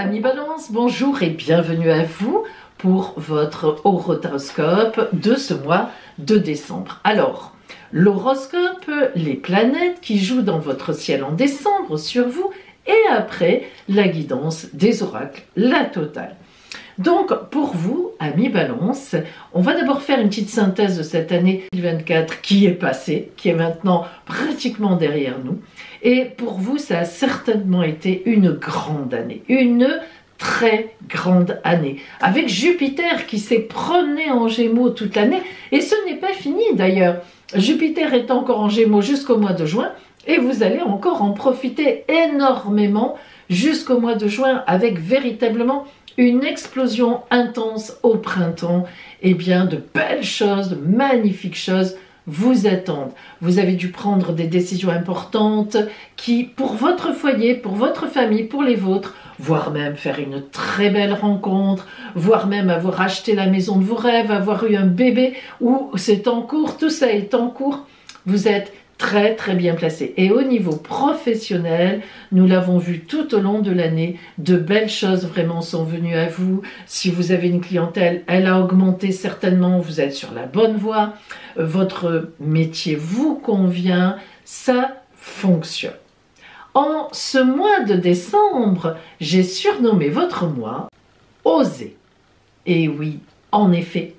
Amis Balance, bonjour et bienvenue à vous pour votre horoscope de ce mois de décembre. Alors, l'horoscope, les planètes qui jouent dans votre ciel en décembre sur vous et après la guidance des oracles, la totale. Donc, pour vous, amis Balance, on va d'abord faire une petite synthèse de cette année 2024 qui est passée, qui est maintenant pratiquement derrière nous. Et pour vous, ça a certainement été une grande année, une très grande année, avec Jupiter qui s'est promené en Gémeaux toute l'année. Et ce n'est pas fini d'ailleurs. Jupiter est encore en Gémeaux jusqu'au mois de juin et vous allez encore en profiter énormément jusqu'au mois de juin avec véritablement une explosion intense au printemps. Et bien de belles choses, de magnifiques choses vous attendent. Vous avez dû prendre des décisions importantes qui, pour votre foyer, pour votre famille, pour les vôtres, voire même faire une très belle rencontre, voire même avoir acheté la maison de vos rêves, avoir eu un bébé, ou c'est en cours, tout ça est en cours, vous êtes très très bien placé. Et au niveau professionnel, nous l'avons vu tout au long de l'année, de belles choses vraiment sont venues à vous. Si vous avez une clientèle, elle a augmenté certainement, vous êtes sur la bonne voie, votre métier vous convient, ça fonctionne. En ce mois de décembre, j'ai surnommé votre mois « Oser ». Et oui, en effet,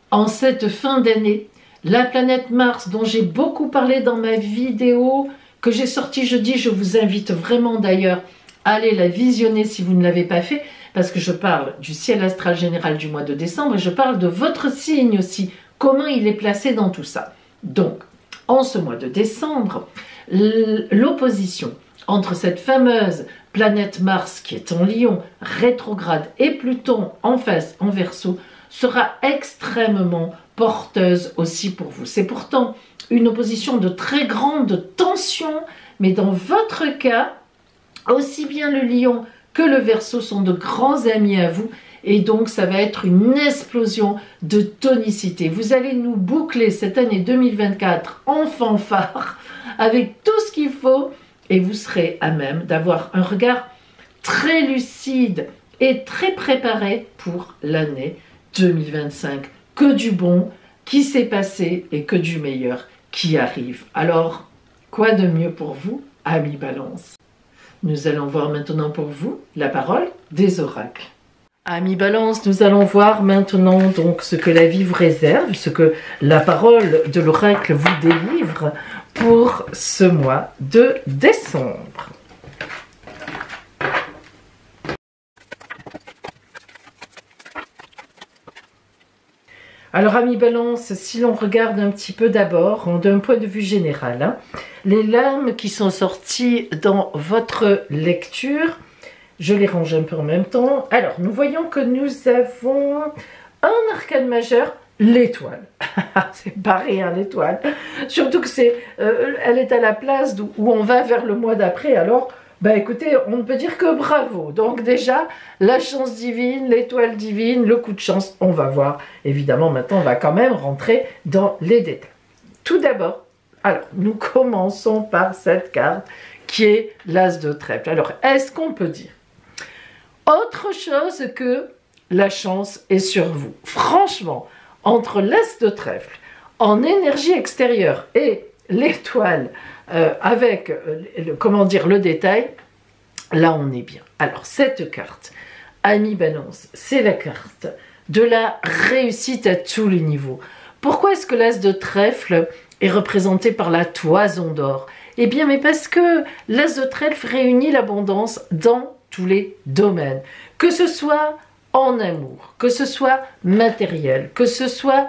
en cette fin d'année, la planète Mars, dont j'ai beaucoup parlé dans ma vidéo que j'ai sortie jeudi, je vous invite vraiment d'ailleurs à aller la visionner si vous ne l'avez pas fait, parce que je parle du ciel astral général du mois de décembre et je parle de votre signe aussi, comment il est placé dans tout ça. Donc, en ce mois de décembre, l'opposition entre cette fameuse planète Mars qui est en Lion, rétrograde, et Pluton en face, en Verseau, sera extrêmement porteuse aussi pour vous. C'est pourtant une opposition de très grande tension, mais dans votre cas, aussi bien le Lion que le Verseau sont de grands amis à vous, et donc ça va être une explosion de tonicité. Vous allez nous boucler cette année 2024 en fanfare, avec tout ce qu'il faut, et vous serez à même d'avoir un regard très lucide et très préparé pour l'année 2025. Que du bon qui s'est passé et que du meilleur qui arrive. Alors, quoi de mieux pour vous, amis Balance? Nous allons voir maintenant pour vous la parole des oracles. Amis Balance, nous allons voir maintenant donc ce que la vie vous réserve, ce que la parole de l'oracle vous délivre pour ce mois de décembre. Alors, amis Balance, si l'on regarde un petit peu d'abord, d'un point de vue général, les lames qui sont sorties dans votre lecture, je les range un peu en même temps. Alors, nous voyons que nous avons un arcane majeur, l'étoile. C'est pas rien, l'étoile. Surtout que elle est à la place où on va vers le mois d'après, alors... Ben écoutez, on ne peut dire que bravo. Donc déjà, la chance divine, l'étoile divine, le coup de chance, on va voir. Évidemment, maintenant, on va quand même rentrer dans les détails. Tout d'abord, alors, nous commençons par cette carte qui est l'As de trèfle. Alors, est-ce qu'on peut dire autre chose que la chance est sur vous? Franchement, entre l'As de trèfle en énergie extérieure et l'étoile avec, comment dire, le détail, là on est bien. Alors cette carte, Amis Balance, c'est la carte de la réussite à tous les niveaux. Pourquoi est-ce que l'As de trèfle est représenté par la toison d'or? Eh bien, mais parce que l'As de trèfle réunit l'abondance dans tous les domaines. Que ce soit en amour, que ce soit matériel, que ce soit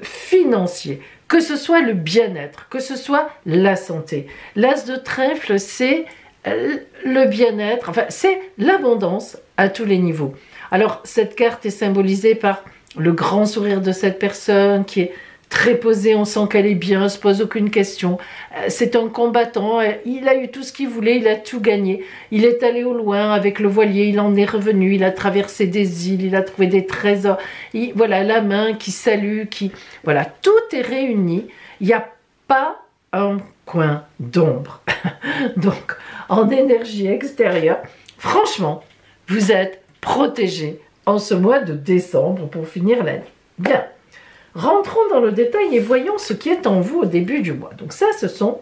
financier, que ce soit le bien-être, que ce soit la santé. L'As de trèfle, c'est le bien-être, enfin, c'est l'abondance à tous les niveaux. Alors, cette carte est symbolisée par le grand sourire de cette personne qui est très posée, on sent qu'elle est bien, elle ne se pose aucune question. C'est un combattant, il a eu tout ce qu'il voulait, il a tout gagné. Il est allé au loin avec le voilier, il en est revenu, il a traversé des îles, il a trouvé des trésors. Voilà, la main qui salue, voilà, tout est réuni. Il n'y a pas un coin d'ombre. Donc, en énergie extérieure, franchement, vous êtes protégé en ce mois de décembre pour finir l'année. Bien, rentrons dans le détail et voyons ce qui est en vous au début du mois. Donc ça, ce sont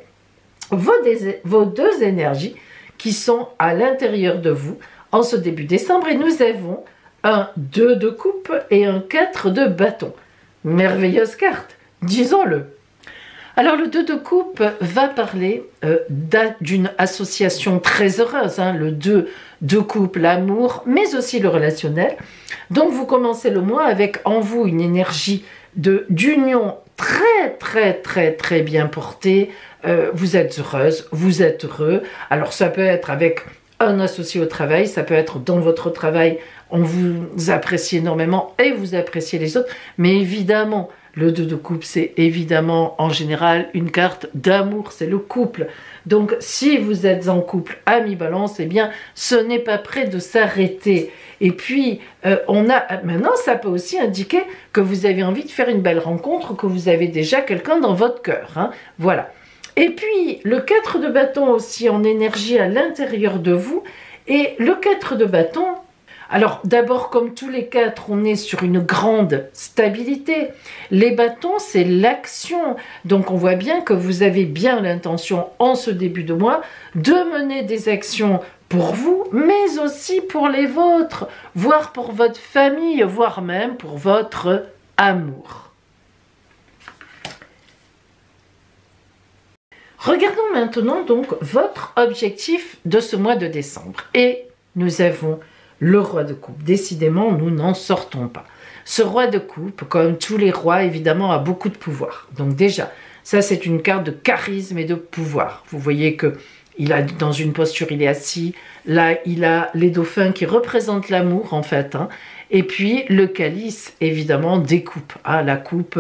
vos deux énergies qui sont à l'intérieur de vous en ce début décembre. Et nous avons un 2 de coupe et un 4 de bâton. Merveilleuse carte, disons-le. Alors le 2 de coupe va parler d'une association très heureuse, hein, le 2 de coupe, l'amour, mais aussi le relationnel. Donc vous commencez le mois avec en vous une énergie d'union très bien portée. Vous êtes heureuse, vous êtes heureux. Alors ça peut être avec un associé au travail, ça peut être dans votre travail, on vous apprécie énormément et vous appréciez les autres, mais évidemment, le 2 de coupe, c'est évidemment en général une carte d'amour, c'est le couple. Donc si vous êtes en couple à mi-balance, eh bien ce n'est pas prêt de s'arrêter. Et puis maintenant, ça peut aussi indiquer que vous avez envie de faire une belle rencontre, que vous avez déjà quelqu'un dans votre cœur, hein. Voilà. Et puis le 4 de bâton aussi en énergie à l'intérieur de vous. Et le 4 de bâton, alors d'abord comme tous les 4, on est sur une grande stabilité. Les bâtons, c'est l'action. Donc on voit bien que vous avez bien l'intention en ce début de mois de mener des actions pour vous, mais aussi pour les vôtres, voire pour votre famille, voire même pour votre amour. Regardons maintenant donc votre objectif de ce mois de décembre. Et nous avons le roi de coupe. Décidément, nous n'en sortons pas. Ce roi de coupe, comme tous les rois, évidemment, a beaucoup de pouvoir. Donc déjà, ça c'est une carte de charisme et de pouvoir. Vous voyez que il a dans une posture, il est assis. Là, il a les dauphins qui représentent l'amour, en fait. Hein. Et puis, le calice, évidemment, des coupes. Hein, la coupe,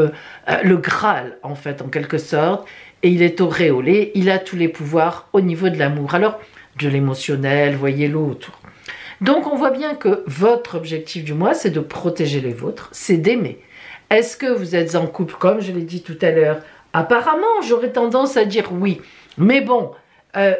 le Graal, en fait, en quelque sorte. Et il est auréolé. Il a tous les pouvoirs au niveau de l'amour. Alors, de l'émotionnel, voyez-le autour. Donc, on voit bien que votre objectif du mois, c'est de protéger les vôtres, c'est d'aimer. Est-ce que vous êtes en couple, comme je l'ai dit tout à l'heure? Apparemment, j'aurais tendance à dire oui. Mais bon...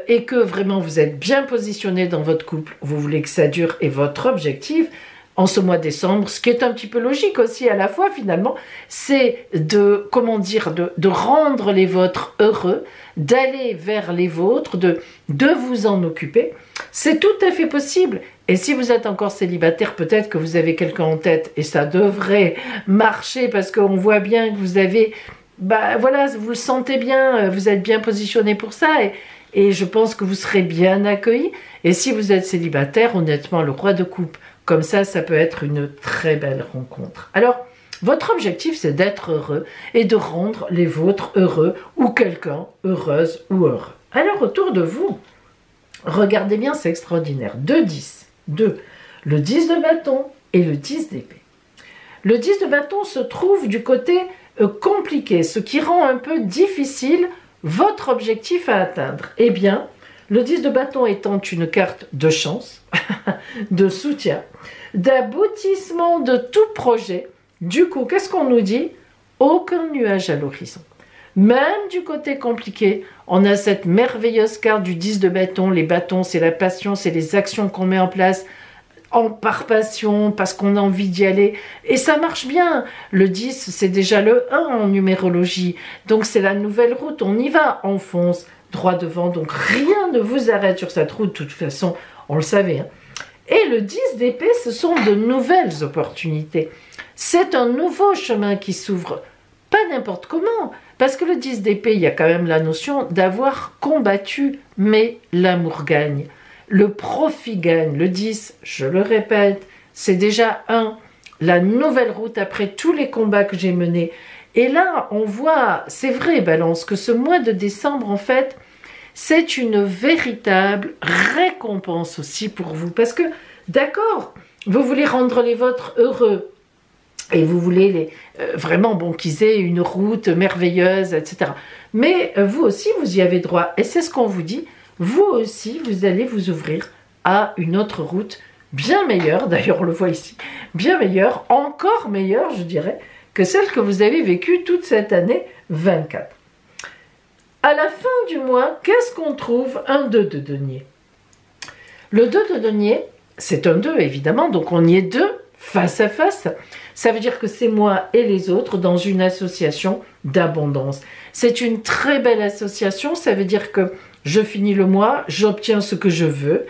et que vraiment vous êtes bien positionné dans votre couple, vous voulez que ça dure et votre objectif en ce mois de décembre, ce qui est un petit peu logique aussi à la fois finalement, c'est de, comment dire, de rendre les vôtres heureux, d'aller vers les vôtres, de vous en occuper. C'est tout à fait possible. Et si vous êtes encore célibataire, peut-être que vous avez quelqu'un en tête et ça devrait marcher parce qu'on voit bien que vous avez... Bah voilà, vous le sentez bien, vous êtes bien positionné pour ça et je pense que vous serez bien accueilli. Et si vous êtes célibataire, honnêtement, le roi de coupe, comme ça peut être une très belle rencontre. Alors, votre objectif, c'est d'être heureux et de rendre les vôtres heureux ou quelqu'un heureuse ou heureux. Alors, autour de vous, regardez bien, c'est extraordinaire. 2 10, 2, le 10 de bâton et le 10 d'épée. Le 10 de bâton se trouve du côté compliqué, ce qui rend un peu difficile votre objectif à atteindre. Eh bien, le 10 de bâton étant une carte de chance, de soutien, d'aboutissement de tout projet, du coup, qu'est-ce qu'on nous dit? Aucun nuage à l'horizon. Même du côté compliqué, on a cette merveilleuse carte du 10 de bâton. Les bâtons, c'est la passion, c'est les actions qu'on met en place par passion, parce qu'on a envie d'y aller. Et ça marche bien. Le 10, c'est déjà le 1 en numérologie. Donc c'est la nouvelle route. On y va, on fonce droit devant. Donc rien ne vous arrête sur cette route. De toute façon, on le savait. Hein. Et le 10 d'épée, ce sont de nouvelles opportunités. C'est un nouveau chemin qui s'ouvre. Pas n'importe comment. Parce que le 10 d'épée, il y a quand même la notion d'avoir combattu, mais l'amour gagne. Le profit gagne. Le 10, je le répète, c'est déjà la nouvelle route après tous les combats que j'ai menés. Et là, on voit, c'est vrai, Balance, que ce mois de décembre, en fait, c'est une véritable récompense aussi pour vous. Parce que, d'accord, vous voulez rendre les vôtres heureux. Et vous voulez vraiment qu'ils aient une route merveilleuse, etc. Mais vous aussi, vous y avez droit. Et c'est ce qu'on vous dit. Vous aussi, vous allez vous ouvrir à une autre route bien meilleure, d'ailleurs on le voit ici, bien meilleure, encore meilleure je dirais, que celle que vous avez vécue toute cette année 24. À la fin du mois, qu'est-ce qu'on trouve? Un 2 de denier. Le 2 de denier, c'est un 2 évidemment, donc on y est deux, face à face. Ça veut dire que c'est moi et les autres dans une association d'abondance. C'est une très belle association, ça veut dire que je finis le mois, j'obtiens ce que je veux.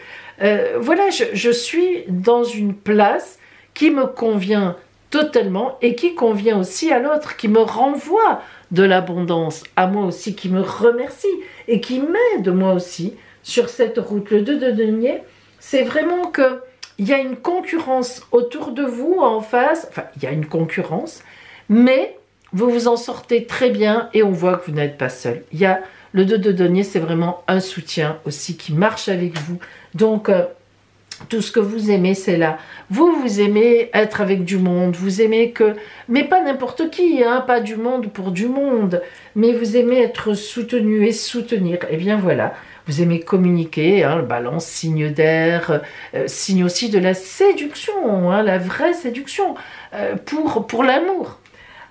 Voilà, je suis dans une place qui me convient totalement et qui convient aussi à l'autre, qui me renvoie de l'abondance, à moi aussi, qui me remercie et qui m'aide moi aussi sur cette route. Le 2 de denier, c'est vraiment que il y a une concurrence autour de vous, en face, enfin, il y a une concurrence, mais vous vous en sortez très bien et on voit que vous n'êtes pas seul. Il y a le 2 de denier, c'est vraiment un soutien aussi qui marche avec vous. Donc, tout ce que vous aimez, c'est là. Vous aimez être avec du monde, vous aimez que... Mais pas n'importe qui, hein, pas du monde pour du monde, mais vous aimez être soutenu et soutenir. Et bien voilà, vous aimez communiquer, hein, le balance, signe d'air, signe aussi de la séduction, hein, la vraie séduction, pour l'amour.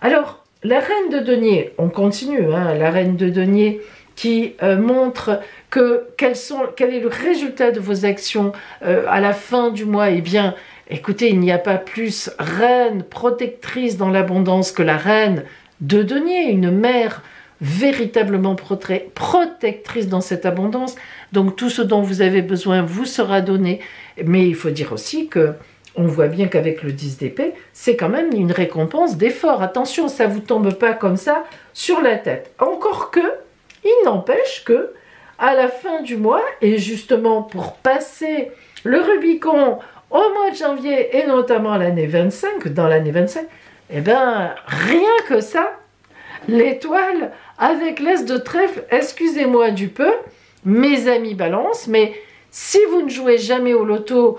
Alors, la reine de denier, on continue, hein, la reine de denier qui montre quel est le résultat de vos actions à la fin du mois. Eh bien, écoutez, il n'y a pas plus reine protectrice dans l'abondance que la reine de denier, une mère véritablement protectrice dans cette abondance. Donc tout ce dont vous avez besoin vous sera donné. Mais il faut dire aussi que on voit bien qu'avec le 10 d'épée, c'est quand même une récompense d'effort. Attention, ça ne vous tombe pas comme ça sur la tête. Encore que, il n'empêche que, à la fin du mois, et justement pour passer le Rubicon au mois de janvier, et notamment l'année 25, dans l'année 25, eh bien, rien que ça, l'étoile avec l'As de trèfle, excusez-moi du peu, mes amis balance, mais si vous ne jouez jamais au loto,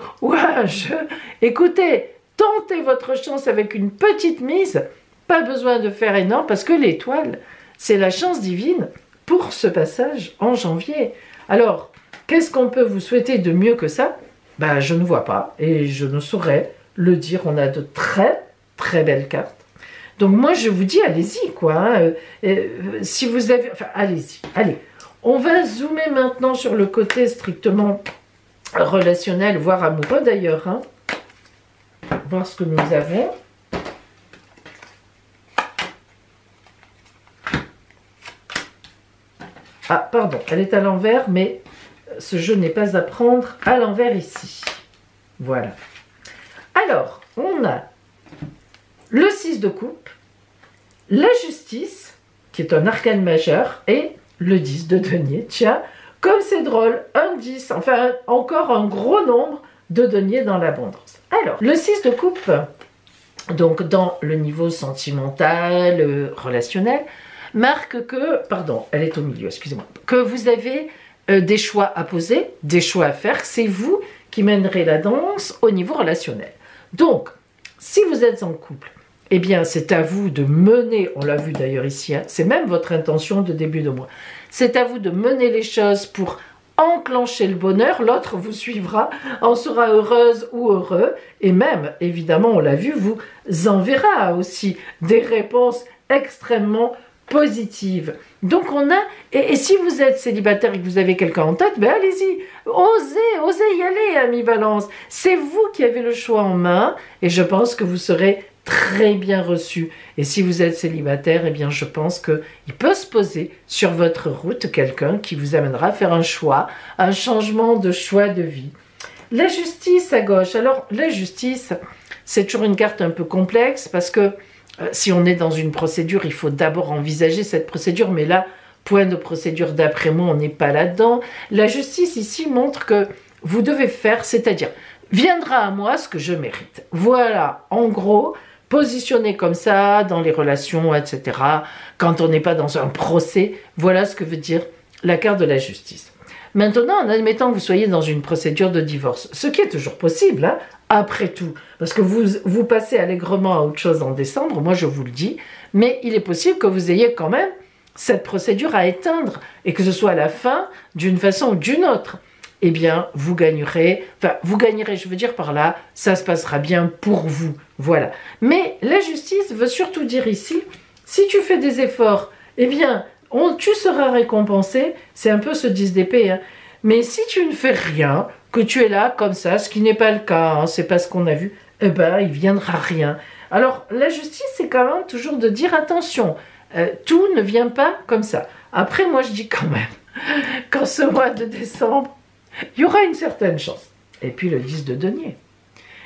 écoutez, tentez votre chance avec une petite mise, pas besoin de faire énorme, parce que l'étoile, c'est la chance divine pour ce passage en janvier. Alors, qu'est-ce qu'on peut vous souhaiter de mieux que ça? Ben, je ne vois pas, et je ne saurais le dire, on a de très, très belles cartes. Donc moi, je vous dis, allez-y, quoi. Hein. Si vous avez... Enfin, allez-y, allez. On va zoomer maintenant sur le côté strictement relationnel, voire amoureux d'ailleurs. Hein. Voir ce que nous avons. Ah, pardon, elle est à l'envers, mais ce jeu n'est pas à prendre à l'envers ici. Voilà. Alors, on a le 6 de coupe, la justice, qui est un arcane majeur, et le 10 de denier. Tiens, comme c'est drôle, un 10, enfin encore un gros nombre de deniers dans l'abondance. Alors, le 6 de coupe, donc dans le niveau sentimental, relationnel, marque que, pardon, elle est au milieu, excusez-moi, que vous avez des choix à poser, des choix à faire, c'est vous qui mènerez la danse au niveau relationnel. Donc, si vous êtes en couple, eh bien, c'est à vous de mener, on l'a vu d'ailleurs ici, hein, c'est même votre intention de début de mois, c'est à vous de mener les choses pour enclencher le bonheur, l'autre vous suivra, en sera heureuse ou heureux, et même, évidemment, on l'a vu, vous enverra aussi des réponses extrêmement positives. Donc on a, et si vous êtes célibataire et que vous avez quelqu'un en tête, ben allez-y, osez y aller, amis balance, c'est vous qui avez le choix en main, et je pense que vous serez très bien reçu. Et si vous êtes célibataire, eh bien je pense qu'il peut se poser sur votre route quelqu'un qui vous amènera à faire un choix, un changement de choix de vie. La justice à gauche. Alors la justice, c'est toujours une carte un peu complexe parce que si on est dans une procédure, il faut d'abord envisager cette procédure, mais là, point de procédure d'après moi, on n'est pas là-dedans. La justice ici montre que vous devez faire, c'est-à-dire, viendra à moi ce que je mérite. Voilà, en gros, positionné comme ça, dans les relations, etc., quand on n'est pas dans un procès, voilà ce que veut dire la carte de la justice. Maintenant, en admettant que vous soyez dans une procédure de divorce, ce qui est toujours possible, hein, après tout, parce que vous passez allègrement à autre chose en décembre, moi je vous le dis, mais il est possible que vous ayez quand même cette procédure à éteindre, et que ce soit à la fin, d'une façon ou d'une autre. Eh bien, vous gagnerez, je veux dire par là, ça se passera bien pour vous, voilà. Mais la justice veut surtout dire ici, si tu fais des efforts, eh bien, tu seras récompensé, c'est un peu ce 10 d'épée, hein. Mais si tu ne fais rien, que tu es là comme ça, ce qui n'est pas le cas, hein, c'est pas ce qu'on a vu, eh ben il viendra rien. Alors la justice, c'est quand même toujours de dire attention, tout ne vient pas comme ça. Après, moi je dis quand même, qu'en ce mois de décembre, il y aura une certaine chance. Et puis le 10 de denier,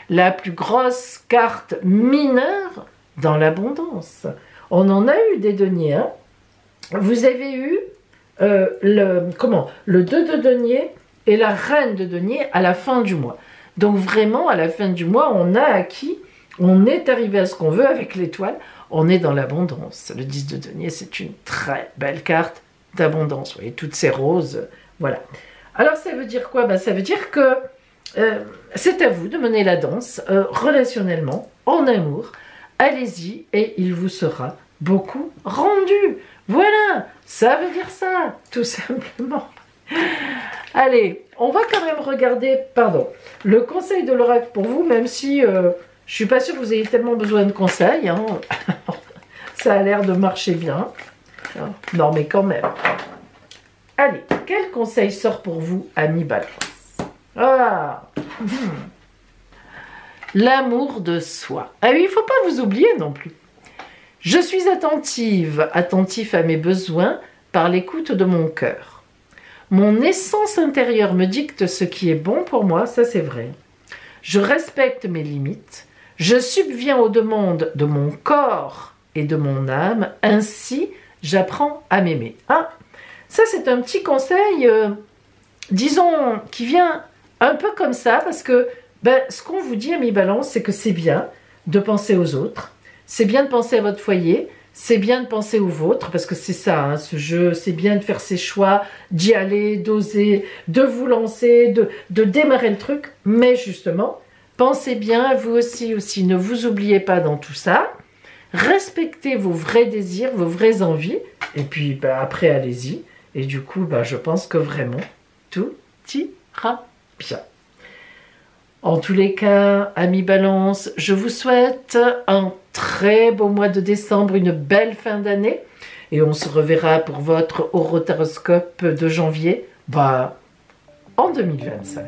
la plus grosse carte mineure dans l'abondance. On en a eu des deniers, hein. Vous avez eu le 2 de denier et la reine de denier à la fin du mois. Donc vraiment, à la fin du mois, on a acquis, on est arrivé à ce qu'on veut avec l'étoile, on est dans l'abondance. Le 10 de denier, c'est une très belle carte d'abondance. Vous voyez, toutes ces roses, voilà. Alors ça veut dire quoi? Ben, ça veut dire que c'est à vous de mener la danse relationnellement, en amour. Allez-y et il vous sera beaucoup rendu. Voilà, ça veut dire ça, tout simplement. Allez, on va quand même regarder, le conseil de l'oracle pour vous, même si je ne suis pas sûre que vous ayez tellement besoin de conseils. Hein. Ça a l'air de marcher bien. Non, mais quand même. Allez, quel conseil sort pour vous, ami Balance? Ah, l'amour de soi. Ah oui, il ne faut pas vous oublier non plus. Je suis attentif à mes besoins par l'écoute de mon cœur. Mon essence intérieure me dicte ce qui est bon pour moi, ça c'est vrai. Je respecte mes limites. Je subviens aux demandes de mon corps et de mon âme. Ainsi, j'apprends à m'aimer. Ah, ça c'est un petit conseil, disons, qui vient un peu comme ça, parce que ce qu'on vous dit, ami Balance, c'est que c'est bien de penser aux autres, c'est bien de penser à votre foyer, c'est bien de penser au vôtre, parce que c'est ça, hein, ce jeu, c'est bien de faire ses choix, d'y aller, d'oser, de vous lancer, de démarrer le truc, mais justement, pensez bien, vous aussi, ne vous oubliez pas dans tout ça, respectez vos vrais désirs, vos vraies envies, et puis après, allez-y, et du coup, je pense que vraiment, tout ira bien. En tous les cas, amis Balance, je vous souhaite un très beau mois de décembre, une belle fin d'année. Et on se reverra pour votre horoscope de janvier, en 2025.